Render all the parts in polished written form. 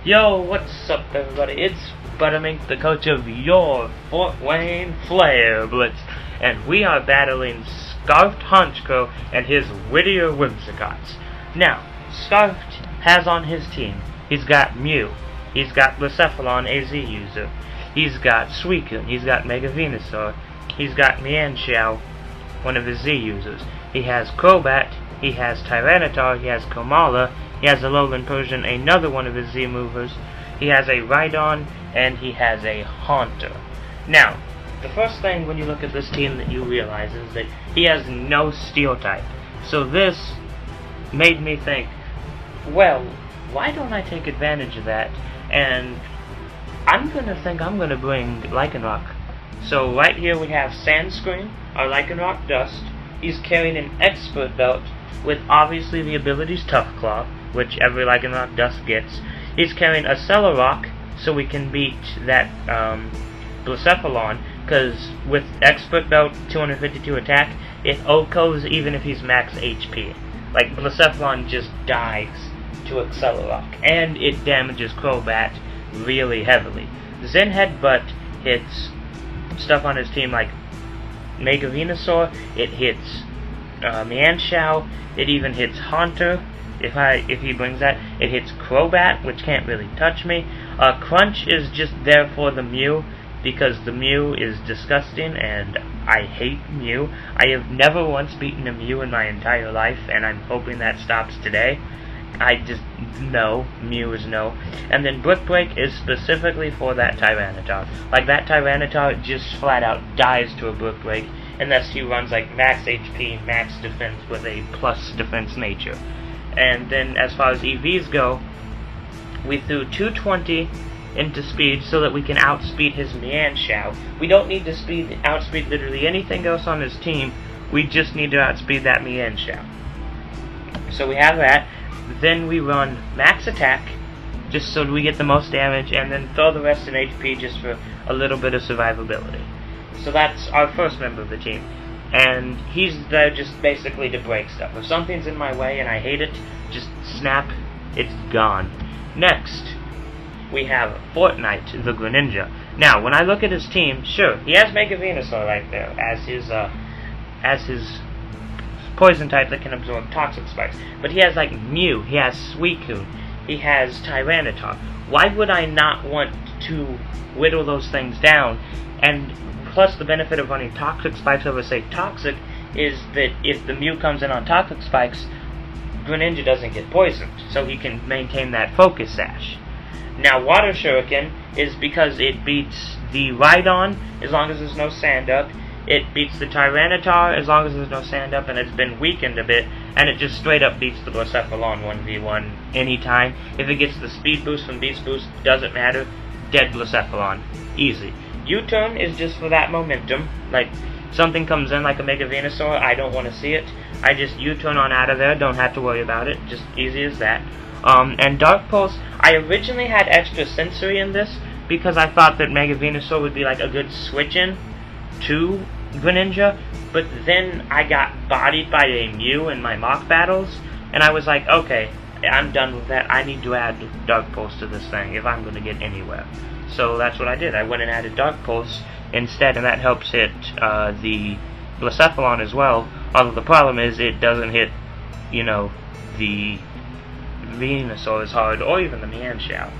Yo, what's up everybody? It's Buttermink, the coach of your Fort Wayne FlareBlitz, and we are battling ScarfedHonchkrow and his Whittier Whimsicotts. Now, Scarfed has on his team, he's got Mew, he's got Blacephalon AZ user, he's got Suicune, he's got Mega Venusaur, he's got Mienshao, one of his Z users, he has Crobat, he has Tyranitar, he has Komala, he has a Lowland Persian, another one of his Z movers, he has a Rhydon, and he has a Haunter. Now, the first thing when you look at this team that you realize is that he has no Steel type. So this made me think, well, why don't I take advantage of that? And I'm gonna bring Lycanroc. So right here we have Sandscream, our Lycanroc Dust. He's carrying an Expert Belt with obviously the abilities Tough Claw, which every Lycanroc Dust gets. He's carrying a Cellurock, so we can beat that Blacephalon, because with Expert Belt 252 attack, it OHKOs even if he's max HP. Like, Blacephalon just dies to Accelerock, and it damages Crobat really heavily. Zen Headbutt hits stuff on his team like Mega Venusaur, it hits Mienshao, it even hits Haunter. If he brings that, it hits Crobat, which can't really touch me. Crunch is just there for the Mew, because the Mew is disgusting, and I hate Mew. I have never once beaten a Mew in my entire life, and I'm hoping that stops today. No, Mew is no. And then Brick Break is specifically for that Tyranitar. Like, that Tyranitar just flat out dies to a Brick Break, unless he runs like max HP, max defense with a plus defense nature. And then as far as EVs go, we threw 220 into speed so that we can outspeed his Mienshao. We don't need to outspeed literally anything else on his team, we just need to outspeed that Mienshao. So we have that. Then we run max attack, just so we get the most damage, and then throw the rest in HP just for a little bit of survivability. So that's our first member of the team. And he's there just basically to break stuff. If something's in my way and I hate it, just snap, it's gone. Next, we have Fortnite, the Greninja. Now, when I look at his team, sure, he has Mega Venusaur right there as his poison type that can absorb toxic spikes. But he has like Mew, he has Suicune, he has Tyranitar. Why would I not want to whittle those things down? And plus, the benefit of running Toxic Spikes over, say, Toxic, is that if the Mew comes in on Toxic Spikes, Greninja doesn't get poisoned, so he can maintain that Focus Sash. Now, Water Shuriken is because it beats the Rhydon as long as there's no Sand Up, it beats the Tyranitar as long as there's no Sand Up and it's been weakened a bit, and it just straight up beats the Blacephalon 1v1 anytime. If it gets the Speed Boost from Beast Boost, doesn't matter, dead Blacephalon. Easy. U-turn is just for that momentum. Like, something comes in like a Mega Venusaur, I don't want to see it. I just U-turn on out of there, don't have to worry about it. Just easy as that. And Dark Pulse, I originally had extra sensory in this because I thought that Mega Venusaur would be like a good switch-in to Greninja, but then I got bodied by a Mew in my mock battles, and I was like, okay, I'm done with that. I need to add Dark Pulse to this thing if I'm going to get anywhere. So that's what I did. I went and added Dark Pulse instead, and that helps hit the Blacephalon as well. Although the problem is it doesn't hit, you know, the Venusaur as hard, or even the Mienshao.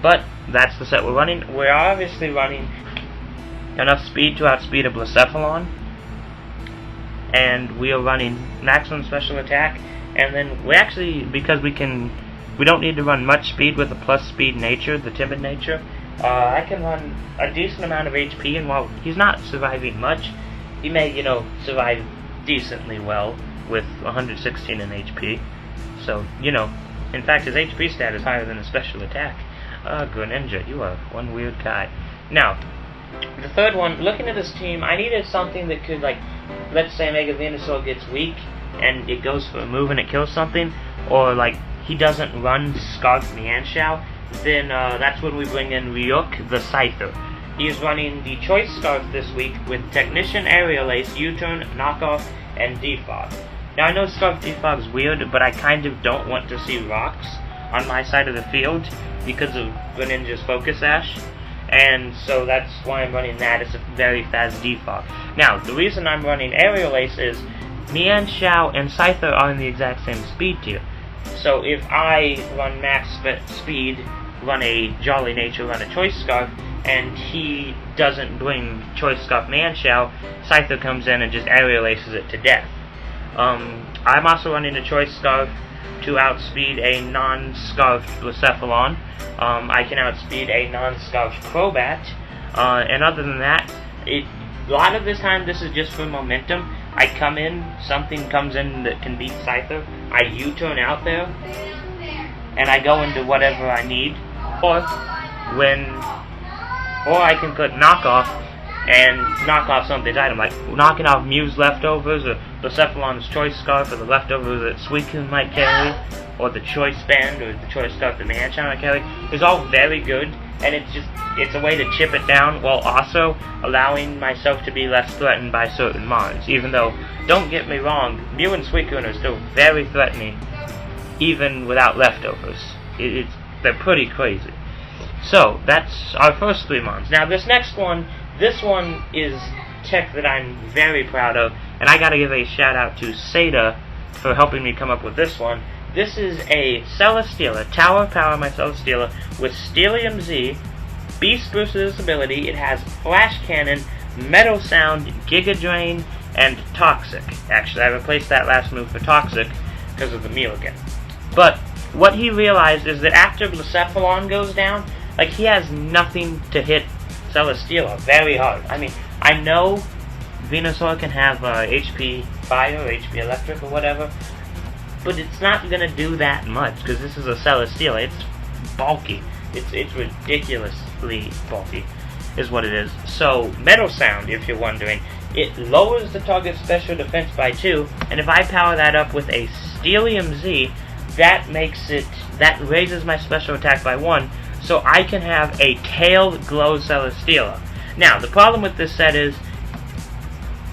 But that's the set we're running. We're obviously running enough speed to outspeed a Blacephalon, and we are running maximum special attack. And then we actually, because we don't need to run much speed with a plus speed nature, the timid nature. I can run a decent amount of HP, and while he's not surviving much, he may, you know, survive decently well with 116 in HP. So, you know, in fact, his HP stat is higher than his special attack. Greninja, you are one weird guy. Now, the third one, looking at his team, I needed something that could, like, let's say Mega Venusaur gets weak, and it goes for a move and it kills something, or, like, he doesn't run Scarf Mienshao, then that's when we bring in Ryuk the Scyther. He is running the Choice Scarf this week with Technician, Aerial Ace, U-Turn, Knockoff, and Defog. Now I know Scarf Defog's weird, but I kind of don't want to see rocks. on my side of the field because of Greninja's Focus Sash, and so that's why I'm running that. It's a very fast default. Now, the reason I'm running Aerial Ace is Mienshao and Scyther are in the exact same speed tier. So if I run max speed, run a Jolly Nature, run a Choice Scarf, and he doesn't bring Choice Scarf Mienshao, Scyther comes in and just Aerial Aces it to death. I'm also running a Choice Scarf to outspeed a non-scarfed Blacephalon. I can outspeed a non-scarfed Crobat, and other than that, a lot of this time this is just for momentum. I come in, something comes in that can beat Scyther, I U-turn out there, and I go into whatever I need, or I can put knockoff and knock off something's item, like knocking off Mew's leftovers, or Blacephalon's Choice Scarf, or the leftovers that Suicune might carry, or the Choice Band, or the Choice Scarf that Mienshao might carry. It's all very good, and it's a way to chip it down while also allowing myself to be less threatened by certain mons. Even though, don't get me wrong, Mew and Suicune are still very threatening, even without leftovers. They're pretty crazy. So, that's our first 3 mons. Now, this one is tech that I'm very proud of, and I gotta give a shout out to Seda for helping me come up with this one. This is a Celesteela, Tower Power my Celesteela, with Steelium Z, Beast boosted its ability. It has Flash Cannon, Metal Sound, Giga Drain, and Toxic. Actually, I replaced that last move for Toxic because of the Mew again. But what he realized is that after Blacephalon goes down, like, he has nothing to hit Celesteela very hard. I mean, I know Venusaur can have HP Fire, or HP Electric, or whatever, but it's not gonna do that much, because this is a Celesteela. It's bulky. It's ridiculously bulky, is what it is. So, Metal Sound, if you're wondering, it lowers the target's special defense by 2, and if I power that up with a Steelium Z, that raises my special attack by 1, so I can have a Tailed Glow Celesteela. Now, the problem with this set is,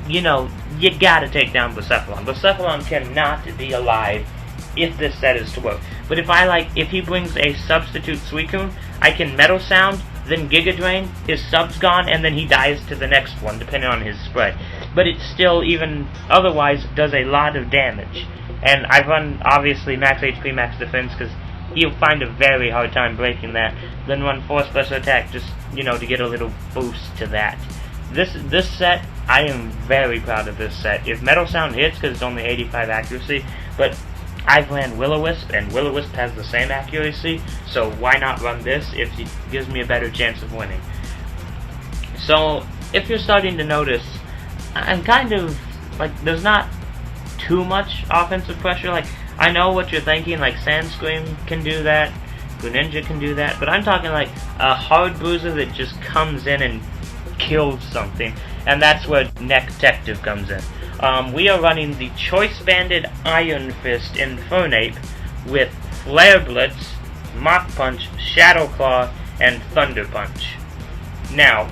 you know, you gotta take down Blacephalon. Blacephalon cannot be alive if this set is to work. But if he brings a substitute Suicune, I can Metal Sound, then Giga Drain, his sub's gone, and then he dies to the next one, depending on his spread. But it still, even otherwise, does a lot of damage. And I run, obviously, max HP, max defense, because he'll find a very hard time breaking that. Then run 4 special attack, just, you know, to get a little boost to that. This set, I am very proud of this set. If Metal Sound hits, because it's only 85 accuracy, but I've ran Will-O-Wisp, and Will-O-Wisp has the same accuracy, so why not run this if it gives me a better chance of winning? So, if you're starting to notice, I'm kind of, like, there's not too much offensive pressure. Like, I know what you're thinking, like, Sandscream can do that, Greninja can do that, but I'm talking like a hard bruiser that just comes in and kills something, and that's where Nectective comes in. We are running the Choice Banded Iron Fist Infernape with FlareBlitz, Mach Punch, Shadow Claw, and Thunder Punch. Now,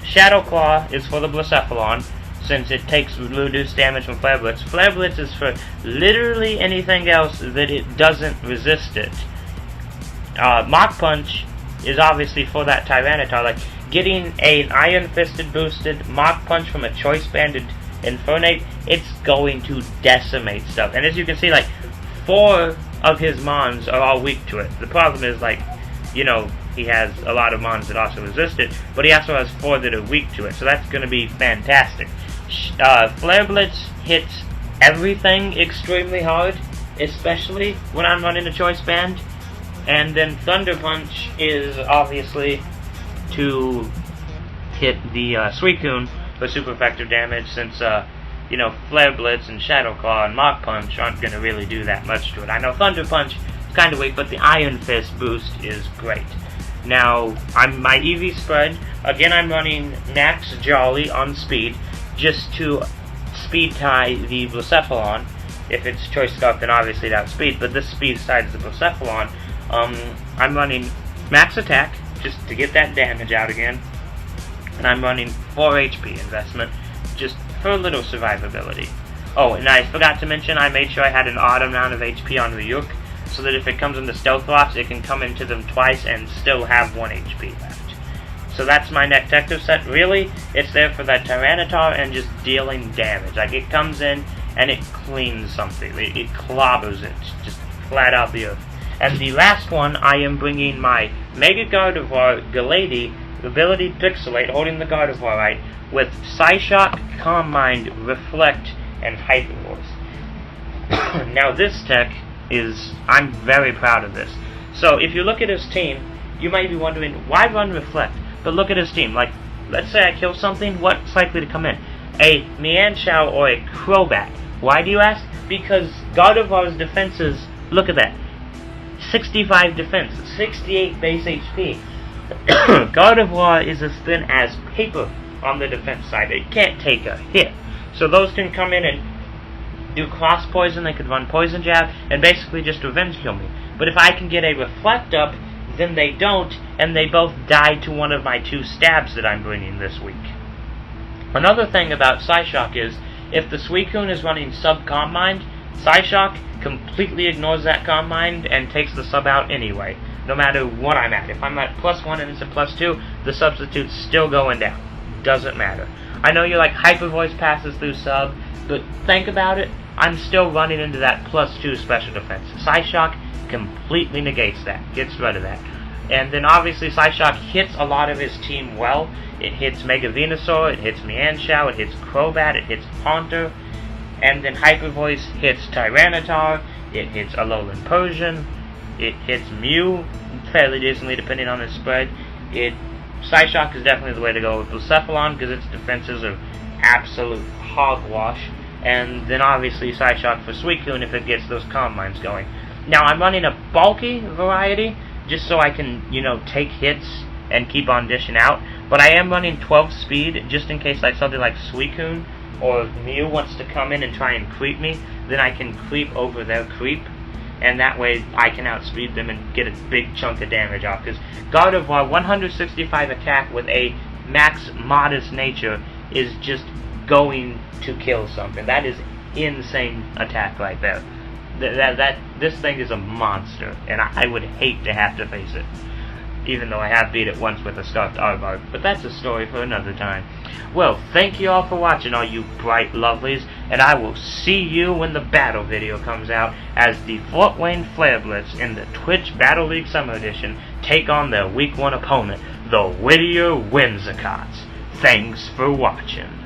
Shadow Claw is for the Blacephalon, since it takes reduced damage from FlareBlitz. FlareBlitz is for literally anything else that it doesn't resist it. Mach Punch is obviously for that Tyranitar. Like, getting an Iron Fisted boosted Mach Punch from a Choice Banded Infernape, it's going to decimate stuff. And as you can see, like, 4 of his mons are all weak to it. The problem is, like, you know, he has a lot of mons that also resist it, but he also has 4 that are weak to it, so that's going to be fantastic. FlareBlitz hits everything extremely hard, especially when I'm running a Choice Band. And then Thunder Punch is obviously to hit the Suicune for super effective damage, since, you know, FlareBlitz and Shadow Claw and Mach Punch aren't going to really do that much to it. I know Thunder Punch is kind of weak, but the Iron Fist boost is great. Now, my EV spread, again, I'm running Max Jolly on speed, just to speed tie the Blacephalon. If it's Choice Scarf, then obviously it outspeed, but this speed ties the Blacephalon. I'm running Max Attack, just to get that damage out again, and I'm running 4 HP investment, just for a little survivability. Oh, and I forgot to mention, I made sure I had an odd amount of HP on Ryuk, so that if it comes into stealth rocks, it can come into them twice and still have 1 HP left. So that's my detective set. Really, it's there for that Tyranitar and just dealing damage. Like, it comes in and it cleans something. It clobbers it, just flat out the earth. And the last one, I am bringing my Mega Gardevoir Galady, ability Pixelate, holding the Gardevoir right, with Psyshock, Calm Mind, Reflect, and Hyper Voice. Now this tech I'm very proud of this. So if you look at his team, you might be wondering, why run Reflect? But look at his team. Like, let's say I kill something, what's likely to come in? A Mienshao or a Crobat. Why do you ask? Because Gardevoir's defenses, look at that. 65 defense, 68 base HP. Gardevoir is as thin as paper on the defense side. It can't take a hit. So those can come in and do cross poison, they could run poison jab, and basically just revenge kill me. But if I can get a Reflect up, then they don't, and they both die to one of my 2 stabs that I'm bringing this week. Another thing about Psyshock is, if the Suicune is running sub Calm Mind, Psyshock completely ignores that Calm Mind and takes the sub out anyway, no matter what I'm at. If I'm at +1 and it's at +2, the substitute's still going down. Doesn't matter. I know you're like, Hyper Voice passes through sub, but think about it, I'm still running into that +2 special defense. Psyshock completely negates that, gets rid of that. And then obviously Psyshock hits a lot of his team well. It hits Mega Venusaur, it hits Mienshao, it hits Crobat, it hits Haunter, and then Hyper Voice hits Tyranitar, it hits Alolan Persian, it hits Mew fairly decently depending on its spread. Psyshock is definitely the way to go with Bucephalon because its defenses are absolute hogwash. And then obviously Psyshock for Suicune if it gets those Calm Minds going. Now I'm running a bulky variety just so I can, take hits and keep on dishing out. But I am running 12 speed just in case like something like Suicune or Mew wants to come in and try and creep me. Then I can creep over their creep, and that way I can outspeed them and get a big chunk of damage off. Because Gardevoir 165 attack with a max modest nature is just going to kill something. That is insane attack right there. This thing is a monster, and I would hate to have to face it. Even though I have beat it once with a Scarfed Aardvark, but that's a story for another time. Well, thank you all for watching, all you bright lovelies, and I will see you when the battle video comes out as the Fort Wayne FlareBlitz in the Twitch Battle League Summer Edition take on their Week 1 opponent, the Whittier Whimsicotts. Thanks for watching.